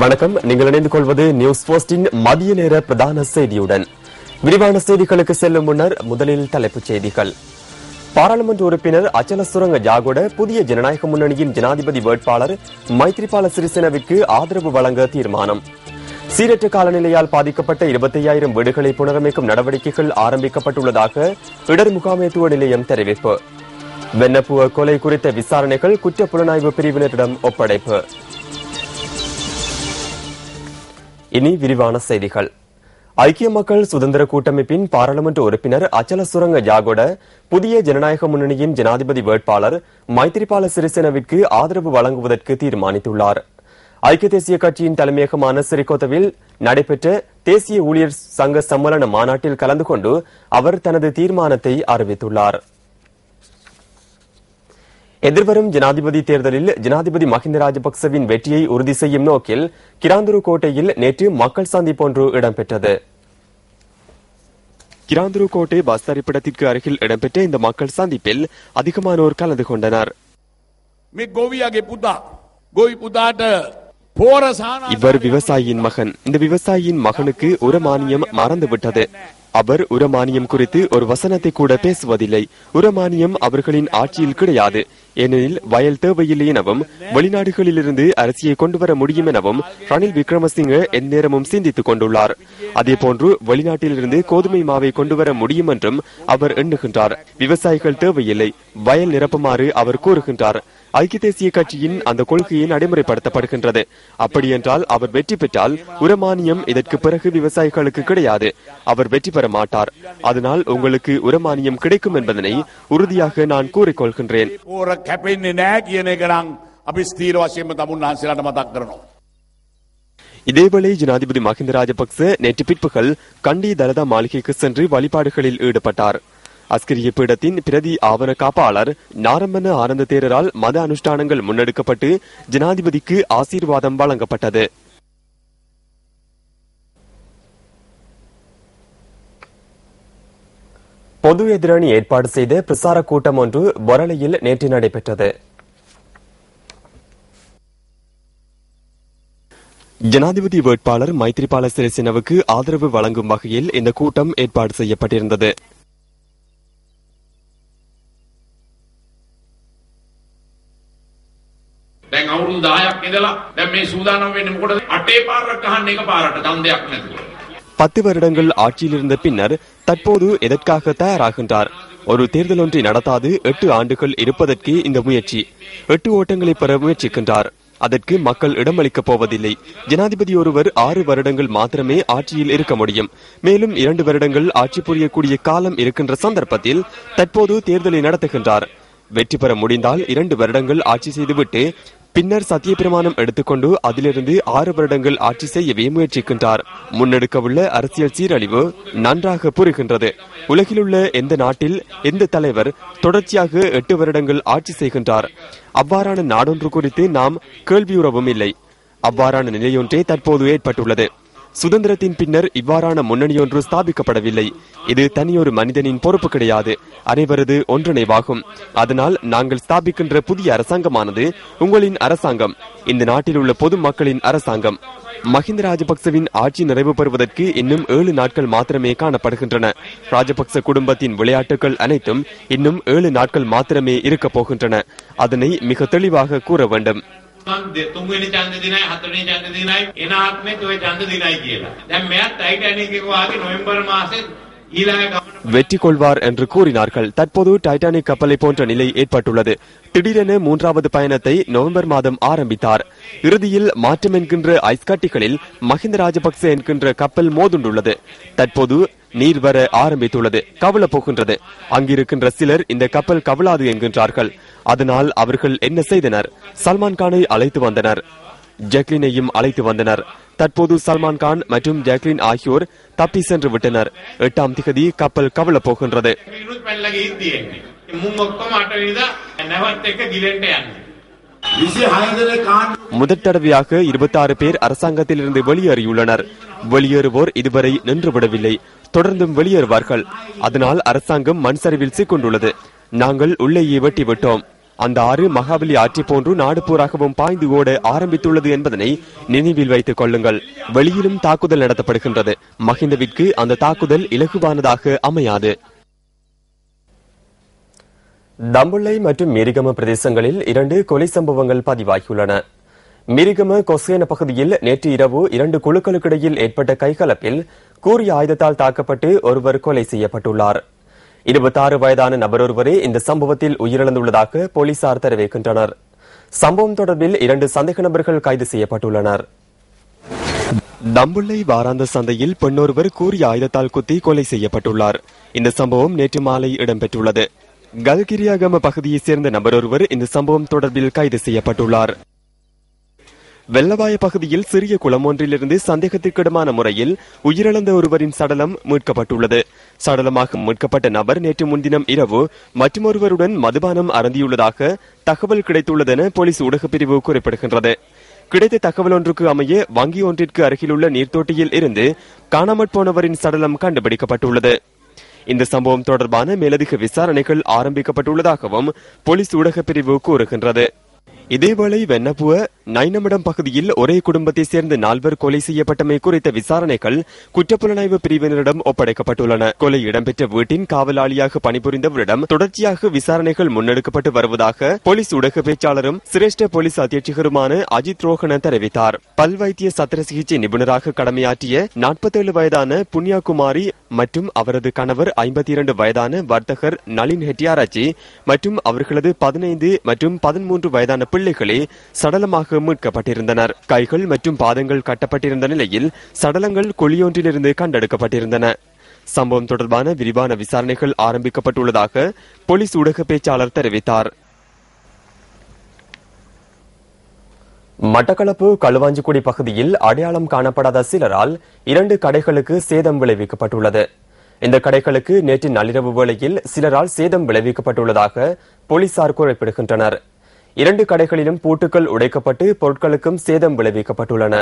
வணக்கம். நீங்கள் இணைந்து கொள்வது நியூஸ் போஸ்டின் மதிய நேர பிரதான செய்தியுடன். விரிவான செய்திகளுக்கு செல்லும் முன்னர் முதலில் தலைப்புச் செய்திகள். பாராளுமன்ற உறுப்பினர் அச்சல சுரங்க ஜாகோட புதிய ஜனநாயக முன்னணியின் ஜனாதிபதி வேட்பாளர் மைத்ரிபால சிறிசேனவிற்கு ஆதரவு வழங்க தீர்மானம். சீரற்ற காலநிலையால் பாதிக்கப்பட்ட 25,000 வீடுகளை புனரமைக்கும் நடவடிக்கைகள் ஆரம்பிக்கப்பட்டுள்ளதாக இடர் முகாமைத்துவ நிலையம் தெரிவிப்பு. வெண்ணப்புவ கொலை குறித்த விசாரணைகள் குற்ற புலனாய்வு பிரிவினரிடம் ஒப்படைப்பு. இனி விரிவான செய்திகள். ஐக்கிய மக்கள் சுதந்திர கூட்டமைப்பின் பாராளுமன்ற உறுப்பினர் அச்சல சுரங்க ஜாகோட புதிய ஜனநாயக முன்னணியின் ஜனாதிபதி வேட்பாளர் மைத்ரிபால சிறிசேனவிற்கு ஆதரவு வழங்குவதற்கு தீர்மானித்துள்ளார். ஐக்கிய தேசிய கட்சியின் தலைமையகமான சிறிகோத்தவில் நடைபெற்ற தேசிய ஊழியர் சங்க சம்மேளன மாநாட்டில் கலந்து கொண்டு அவர் தனது தீர்மானத்தை அறிவித்துள்ளார். எதிர்வரும் ஜனாதிபதி தேர்தலில் ஜனாதிபதி மஹிந்த ராஜபக்சவின் வெற்றியை உறுதி செய்யும் நோக்கில் கிராந்துரு கோட்டையில் நேற்று மக்கள் சந்திப்பு ஒன்று இடம்பெற்றது. கிராந்துரு கோட்டை பஸ் தரிப்பிடத்திற்கு அருகில் இடம்பெற்ற இந்த மக்கள் சந்திப்பில் அதிகமானோர் கலந்து கொண்டனர். இவர் விவசாயியின் மகன். இந்த விவசாயியின் மகனுக்கு உரமானியம் மறந்துவிட்டது. அவர் உரமானியம் குறித்து ஒரு வசனத்தை கூட பேசுவதில்லை. உரமானியம் அவர்களின் ஆட்சியில் கிடையாது. ஏனெனில் வயல் தேவையில்லை எனவும் வெளிநாடுகளிலிருந்து அரிசியை கொண்டு வர முடியும் எனவும் ரணில் விக்ரமசிங்க எந்நேரமும் சிந்தித்துக் கொண்டுள்ளார். அதேபோன்று வெளிநாட்டிலிருந்து கோதுமை மாவை கொண்டு வர முடியும் என்றும் அவர் எண்ணுகின்றார். விவசாயிகள் தேவையில்லை, வயல் நிரப்புமாறு அவர் கூறுகின்றார். ஐக்கிய தேசிய கட்சியின் அந்த கொள்கையை நடைமுறைப்படுத்தப்படுகின்றது. அப்படியென்றால் அவர் வெற்றி பெற்றால் உரமானியம் இதற்கு பிறகு விவசாயிகளுக்கு கிடையாது. அவர் வெற்றி பெற மாட்டார். அதனால் உங்களுக்கு உரமானியம் கிடைக்கும் என்பதனை உறுதியாக நான் கூறிக்கொள்கின்றேன். இதேவேளை ஜனாதிபதி மஹிந்த ராஜபக்ச நேற்று பிற்பகல் கண்டி தலதா மாளிகைக்கு சென்று வழிபாடுகளில் ஈடுபட்டார். அஸ்கிரிய பீடத்தின் பிரதி ஆவண காப்பாளர் நாரம்பன ஆனந்த தேரரால் மத அனுஷ்டானங்கள் முன்னெடுக்கப்பட்டு ஜனாதிபதிக்கு ஆசீர்வாதம் வழங்கப்பட்டது. பொது எதிரணி ஏற்பாடு செய்த பிரசார கூட்டம் ஒன்று பொரளையில் நேற்று நடைபெற்றது. ஜனாதிபதி வேட்பாளர் மைத்ரிபால சிறிசேனவுக்கு ஆதரவு வழங்கும் வகையில் இந்த கூட்டம் ஏற்பாடு செய்யப்பட்டிருந்தது. දැන් අවුරුදු 10ක් ඉඳලා දැන් මේ සූදානම් වෙන්නේ මොකටද? අටේ පාරක් අහන්න එක පාරට ඡන්දයක් නැතුව. 10 வருடங்கள் ஆட்சியில் இருந்த பின்னர் தற்போது எதற்காக தயாராகின்றார்? ஒரு தேர்தல் ஒன்றை நடத்தாது 8 ஆண்டுகள் இருப்பதற்கு இந்த முயற்சி. 8 ஓட்டங்களை பெற முயற்சிக்கின்றார். அதற்கு மக்கள் இடமளிக்கப் போவதில்லை. ஜனாதிபதி ஒருவர் 6 வருடங்கள் மாத்திரமே ஆட்சியில் இருக்க முடியும். மேலும் 2 வருடங்கள் ஆட்சி புரியக்கூடிய காலம் இருக்கின்ற சந்தர்ப்பத்தில் தற்போது தேர்தலை நடத்துகின்றார். வெற்றி பெற முடிந்தால் 2 வருடங்கள் ஆட்சி செய்துவிட்டு பின்னர் சத்திய பிரமாணம் எடுத்துக்கொண்டு அதிலிருந்து 6 வருடங்கள் ஆட்சி செய்யவே முயற்சிக்கின்றார். முன்னெடுக்கவுள்ள அரசியல் சீரழிவு நன்றாக புரிகின்றது. உலகிலுள்ள எந்த நாட்டில் எந்த தலைவர் தொடர்ச்சியாக 8 வருடங்கள் ஆட்சி செய்கின்றார்? அவ்வாறான நாடொன்று குறித்து நாம் கேள்வியுறவும் இல்லை. அவ்வாறான நிலையொன்றே தற்போது ஏற்பட்டுள்ளது. சுதந்திரத்தின் பின்னர் இவ்வாறான முன்னணியொன்று ஸ்தாபிக்கப்படவில்லை. இது தனியொரு மனிதனின் பொறுப்பு கிடையாது, அனைவரது ஒன்றிணைவாகும். அதனால் நாங்கள் ஸ்தாபிக்கின்ற புதிய அரசாங்கமானது உங்களின் அரசாங்கம், இந்த நாட்டில் உள்ள பொது மக்களின் அரசாங்கம். மஹிந்த ராஜபக்சவின் ஆட்சி நிறைவு பெறுவதற்கு இன்னும் 7 நாட்கள் மாத்திரமே காணப்படுகின்றன. ராஜபக்ச குடும்பத்தின் விளையாட்டுகள் அனைத்தும் இன்னும் 7 நாட்கள் மாத்திரமே இருக்கப் போகின்றன. அதனை மிக தெளிவாக கூற வேண்டும். තුන්වෙනි ඡන්ද දිනයි 4වෙනි ඡන්ද දිනයි එන ආත්මෙත් ඔය ඡන්ද දිනයි කියලා. දැන් මෙයාත් ටයිටැනික් එක වාගේ නොවැම්බර් මාසෙ ඊළඟ ගමන வெற்றி கொள்வார் என்று கூறினார்கள். தற்போது டைட்டானிக் கப்பலை போன்ற நிலை ஏற்பட்டுள்ளது. திடீரென 3வது பயணத்தை நவம்பர் மாதம் ஆரம்பித்தார். இறுதியில் மாற்றம் என்கின்ற ஐஸ் கட்டிகளில் மஹிந்த ராஜபக்ச என்கின்ற கப்பல் மோதுண்டுள்ளது. தற்போது நீர் வர ஆரம்பித்துள்ளது. கவல போகின்றது. அங்கிருக்கின்ற சிலர் இந்த கப்பல் கவலாது என்கின்றார்கள். அதனால் அவர்கள் என்ன செய்தனர்? சல்மான் கானை அழைத்து வந்தனர், ஜாக்லினையும் அழைத்து வந்தனர். தற்போது சல்மான் கான் மற்றும் ஜாக்லின் ஆகியோர் தப்பி சென்று விட்டனர். 8ஆம் தேதி கப்பல் கவல போகின்றது. முதற் தடவையாக 26 பேர் அரசாங்கத்திலிருந்து வெளியேறியுள்ளனர். வெளியேறுவோர் இதுவரை நின்றுவிடவில்லை, தொடர்ந்தும் வெளியேறுவார்கள். அதனால் அரசாங்கம் மண் சரிவில் சிக்கொண்டுள்ளது. நாங்கள் உள்ளேயே வெட்டி விட்டோம். அந்த ஆறு மகாபலி ஆற்றை போன்று நாடு பூராகவும் பாய்ந்து ஓட ஆரம்பித்துள்ளது என்பதனை நினைவில் வைத்துக் கொள்ளுங்கள். வெளியிலும் தாக்குதல் நடத்தப்படுகின்றது. மஹிந்தவிற்கு அந்த தாக்குதல் இலகுவானதாக அமையாது. தம்புள்ளை மற்றும் மிரிகம பிரதேசங்களில் 2 கொலை சம்பவங்கள் பதிவாகியுள்ளன. மிரிகம கொசேன பகுதியில் நேற்று இரவு 2 குழுக்களுக்கிடையில் ஏற்பட்ட கைகலப்பில் கூறிய ஆயுதத்தால் தாக்கப்பட்டு ஒருவர் கொலை செய்யப்பட்டுள்ளார். 26 வயதான நபரொருவரே இந்த சம்பவத்தில் உயிரிழந்துள்ளதாக போலீசார் தெரிவிக்கின்றனர். சம்பவம் தொடர்பில் 2 சந்தேக நபர்கள் கைது செய்யப்பட்டுள்ளனர். தம்புள்ளை வாராந்த சந்தையில் பெண்ணொருவர் கூறிய ஆயுதத்தால் குத்தி கொலை செய்யப்பட்டுள்ளார். இந்த சம்பவம் நேற்று மாலை இடம்பெற்றுள்ளது. கல்கிரியாகம பகுதியைச் சேர்ந்த நபரொருவர் இந்த சம்பவம் தொடர்பில் கைது செய்யப்பட்டுள்ளார். வெள்ளவாய பகுதியில் சிறிய குளம் ஒன்றிலிருந்து சந்தேகத்திற்கிடமான முறையில் உயிரிழந்த ஒருவரின் சடலம் மீட்கப்பட்டுள்ளது. சடலமாக மீட்கப்பட்ட நபர் நேற்று முன்தினம் இரவு மற்றொருவருடன் மதுபானம் அருந்தியுள்ளதாக தகவல் கிடைத்துள்ளதென போலீஸ் ஊடகப் பிரிவு குறிப்பிடுகின்றது. கிடைத்த தகவல் ஒன்றுக்கு அமைய வங்கி ஒன்றிற்கு அருகிலுள்ள நீர்த்தொட்டியில் இருந்து காணாமற் போனவரின் சடலம் கண்டுபிடிக்கப்பட்டுள்ளது. இந்த சம்பவம் தொடர்பான மேலதிக விசாரணைகள் ஆரம்பிக்கப்பட்டுள்ளதாகவும் போலீஸ் ஊடகப் பிரிவு கூறுகின்றது. இதேவேளை வெண்ணப்புவ நைனமிடம் பகுதியில் ஒரே குடும்பத்தைச் சேர்ந்த 4 கொலை செய்யப்பட்டமை குறித்த விசாரணைகள் குற்றப்புலனாய்வு பிரிவினரிடம் ஒப்படைக்கப்பட்டுள்ளன. கொலை இடம்பெற்ற வீட்டின் காவலாளியாக பணிபுரிந்தவரிடம் தொடர்ச்சியாக விசாரணைகள் முன்னெடுக்கப்பட்டு வருவதாக போலீஸ் ஊடக பேச்சாளரும் சிரேஷ்ட போலீஸ் அத்தியட்சகருமான அஜித் ரோஹன தெரிவித்தார். பல்வைத்திய சத்திர சிகிச்சை நிபுணராக கடமையாற்றிய 47 வயதான புண்ணியாகுமாரி மற்றும் அவரது கணவர் 52 வயதான வர்த்தகர் நளின் ஹெட்டியாராச்சி மற்றும் அவர்களது 15 மற்றும் 13 வயதான பிள்ளைகளே சடலமாக மீட்கப்பட்டிருந்தனர். கைகள் மற்றும் பாதங்கள் கட்டப்பட்டிருந்த நிலையில் சடலங்கள் குழியொன்றிலிருந்து கண்டெடுக்கப்பட்டிருந்தன. சம்பவம் தொடர்பான விரிவான விசாரணைகள் ஆரம்பிக்கப்பட்டுள்ளதாக போலீஸ் ஊடக பேச்சாளர் தெரிவித்தார். மட்டக்களப்பு களுவாஞ்சிக்குடி பகுதியில் அடையாளம் காணப்படாத சிலரால் 2 கடைகளுக்கு சேதம் விளைவிக்கப்பட்டுள்ளது. இந்த கடைகளுக்கு நேற்று நள்ளிரவு வேளையில் சிலரால் சேதம் விளைவிக்கப்பட்டுள்ளதாக போலீசார் குறிப்பிடுகின்றனர். 2 கடைகளிலும் பூட்டுக்கள் உடைக்கப்பட்டு பொருட்களுக்கும் சேதம் விளைவிக்கப்பட்டுள்ளன.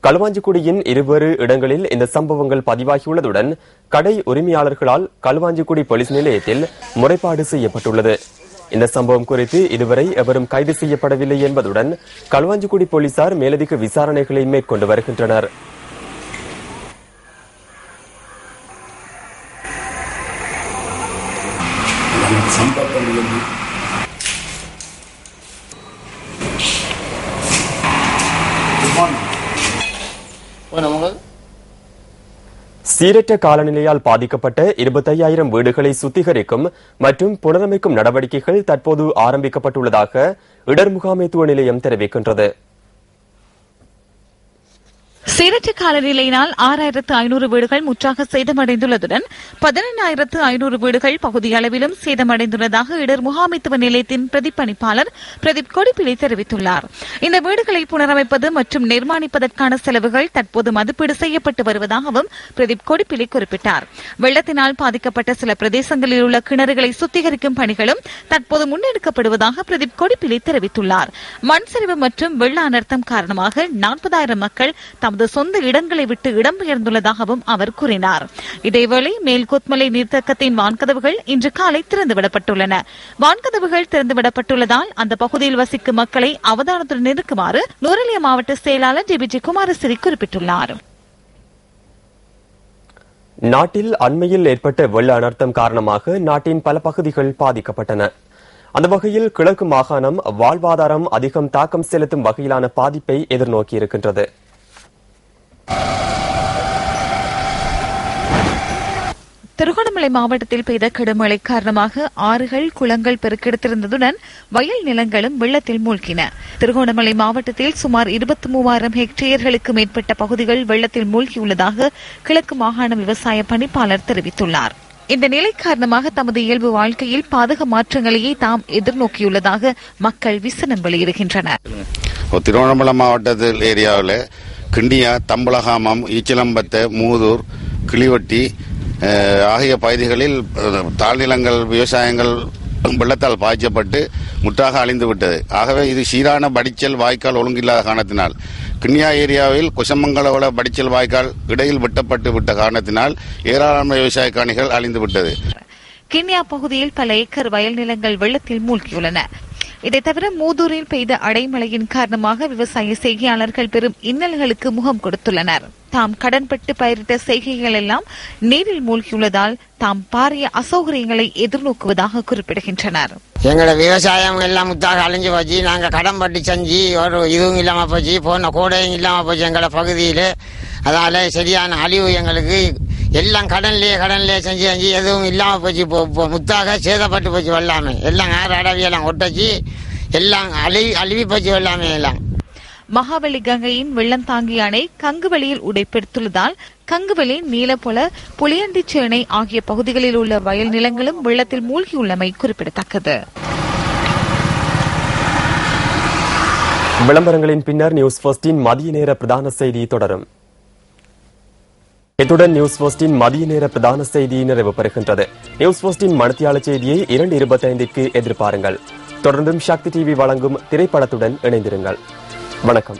களுவாஞ்சிக்குடியின் 2 இடங்களில் இந்த சம்பவங்கள் பதிவாகியுள்ளதுடன் கடை உரிமையாளர்களால் களுவாஞ்சிக்குடி போலீஸ் நிலையத்தில் முறைப்பாடு செய்யப்பட்டுள்ளது. இந்த சம்பவம் குறித்து இதுவரை எவரும் கைது செய்யப்படவில்லை என்பதுடன் களுவாஞ்சிக்குடி போலீசார் மேலதிக விசாரணைகளை மேற்கொண்டு வருகின்றனர். சீரற்ற காலநிலையால் பாதிக்கப்பட்ட 25,000 வீடுகளை சுத்திகரிக்கும் மற்றும் புனரமைக்கும் நடவடிக்கைகள் தற்போது ஆரம்பிக்கப்பட்டுள்ளதாக இடர் முகாமைத்துவ நிலையம் தெரிவிக்கின்றது. சீரற்ற காலநிலையினால் 6,500 வீடுகள் முற்றாக சேதமடைந்துள்ளதுடன் 11,500 வீடுகள் பகுதி அளவிலும் சேதமடைந்துள்ளதாக இடர் முகாமைத்துவ நிலையத்தின் பிரதிப்பணிப்பாளர் பிரதீப் கொடிப்பிலி தெரிவித்துள்ளார். இந்த வீடுகளை புனரமைப்பது மற்றும் நிர்மாணிப்பதற்கான செலவுகள் தற்போது மதிப்பீடு செய்யப்பட்டு வருவதாகவும் பிரதீப் கொடிப்பிலி குறிப்பிட்டார். வெள்ளத்தினால் பாதிக்கப்பட்ட சில பிரதேசங்களில் உள்ள கிணறுகளை சுத்திகரிக்கும் பணிகளும் தற்போது முன்னெடுக்கப்படுவதாக பிரதீப் கொடிப்பிலி தெரிவித்துள்ளார். மண் சரிவு மற்றும் வெள்ள அனர்த்தம் காரணமாக 40,000 மக்கள் தமது சொந்த இடங்களை விட்டு இடம்பெயர்ந்துள்ளதாகவும் அவர் கூறினார். இதேவேளை மேல்கொத்மலை நீர்த்தேக்கத்தின் வான்கதவுகள் இன்று காலை திறந்துவிடப்பட்டுள்ளன. வான்கதவுகள் திறந்துவிடப்பட்டுள்ளதால் அந்த பகுதியில் வசிக்கும் மக்களை அவதானத்துடன் இருக்குமாறு நுவரெலியா மாவட்ட செயலாளர் டிபிஜி குமாரசிறி குறிப்பிட்டுள்ளார். நாட்டில் அண்மையில் ஏற்பட்ட வெள்ள அனர்த்தம் காரணமாக நாட்டின் பல பகுதிகள் பாதிக்கப்பட்டன. அந்த வகையில் கிழக்கு மாகாணம் வாழ்வாதாரம் அதிகம் தாக்கம் செலுத்தும் வகையிலான பாதிப்பை எதிர்நோக்கியிருக்கின்றது. திருகோணமலை மாவட்டத்தில் பெய்த கடுமழை காரணமாக ஆறுகள் குளங்கள் பெருக்கெடுத்திருந்ததுடன் வயல் நிலங்களும் வெள்ளத்தில் மூழ்கின. திருகோணமலை மாவட்டத்தில் சுமார் 23,000 ஹெக்டேயர்களுக்கு மேற்பட்ட பகுதிகள் வெள்ளத்தில் மூழ்கியுள்ளதாக கிழக்கு மாகாண விவசாய பணிப்பாளர் தெரிவித்துள்ளார். இந்த நிலை காரணமாக தமது இயல்பு வாழ்க்கையில் பாதக மாற்றங்களையே தாம் எதிர்நோக்கியுள்ளதாக மக்கள் விசனம் வெளியிடுகின்றனர். திருவண்ணாமலை மாவட்டத்தில் ஏரியாவில் கிண்டியா, தம்பலகாமம், ஈச்சலம்பத்தை, மூதூர், கிளிவட்டி ஆகிய பகுதிகளில் தாழ்நிலங்கள் விவசாயங்கள் வெள்ளத்தால் பாய்ச்சப்பட்டு முற்றாக அழிந்துவிட்டது. ஆகவே இது சீரான வடிச்சல் வாய்க்கால் ஒழுங்கில்லாத காரணத்தினால் கிண்ணியா ஏரியாவில் குசமங்கலோட வடிச்சல் வாய்க்கால் இடையில் வெட்டப்பட்டு விட்ட காரணத்தினால் ஏராளமான விவசாய காணிகள் அழிந்துவிட்டது. கிண்ணியா பகுதியில் பல ஏக்கர் வயல் நிலங்கள் வெள்ளத்தில் மூழ்கியுள்ளன. இதைத் தவிர மூதூரில் பெய்த அடைமழையின் காரணமாக விவசாய செய்கையாளர்கள் பெரும் இன்னல்களுக்கு முகம் கொடுத்துள்ளனர். தாம் கடன்பட்டு பயிரிட்ட செய்கைகள் எல்லாம் நீரில் மூழ்கியுள்ளதால் தாம் பாரிய அசௌகரியங்களை எதிர்நோக்குவதாக குறிப்பிடுகின்றனர். எங்களோட விவசாயம் எல்லாம் முத்தாக அழிஞ்சு போச்சு. நாங்க கடன் பட்டு செஞ்சு ஒரு இதுவும் இல்லாம போச்சு, போன கூடையும் இல்லாம போச்சு எங்களோட பகுதியில. அதனால சரியான அழிவு எங்களுக்கு. எல்லாம் கடன்லயே செஞ்சு எதுவும் இல்லாம போச்சு. முத்தாக சேதப்பட்டு போச்சு. வெள்ளாமை எல்லாம் ஆறு அடவியெல்லாம் ஒட்டச்சு, எல்லாம் அழிவி போச்சு வெள்ளாமை எல்லாம். மகாவலி கங்கையின் வெள்ளம் தாங்கிய அணை கங்குவெளியில் உடைப்பெடுத்துள்ளதால் கங்குவெளி, நீலப்பொல, புளியண்டிச்சேனை ஆகிய பகுதிகளில் உள்ள வயல் நிலங்களும் வெள்ளத்தில் மூழ்கியுள்ளமை குறிப்பிடத்தக்கது. விளம்பரங்களின் பின்னர் நியூஸ் ஃபர்ஸ்டின் மதிய நேர பிரதான செய்தி தொடரும். இத்துடன் நியூஸ் ஃபர்ஸ்டின் மதிய நேர பிரதான செய்தி நிறைவு பெறுகின்றது. நியூஸ் ஃபர்ஸ்டின் மணித்தியால செய்தியை 2:25க்கு எதிர்பாருங்கள். தொடர்ந்தும் சக்தி டிவி வழங்கும் திரைப்படத்துடன் இணைந்திருங்கள். வணக்கம்.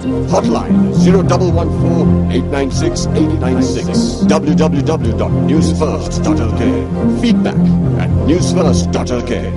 Hotline 0114-896-896 www.newsfirst.lk. Feedback at newsfirst.lk.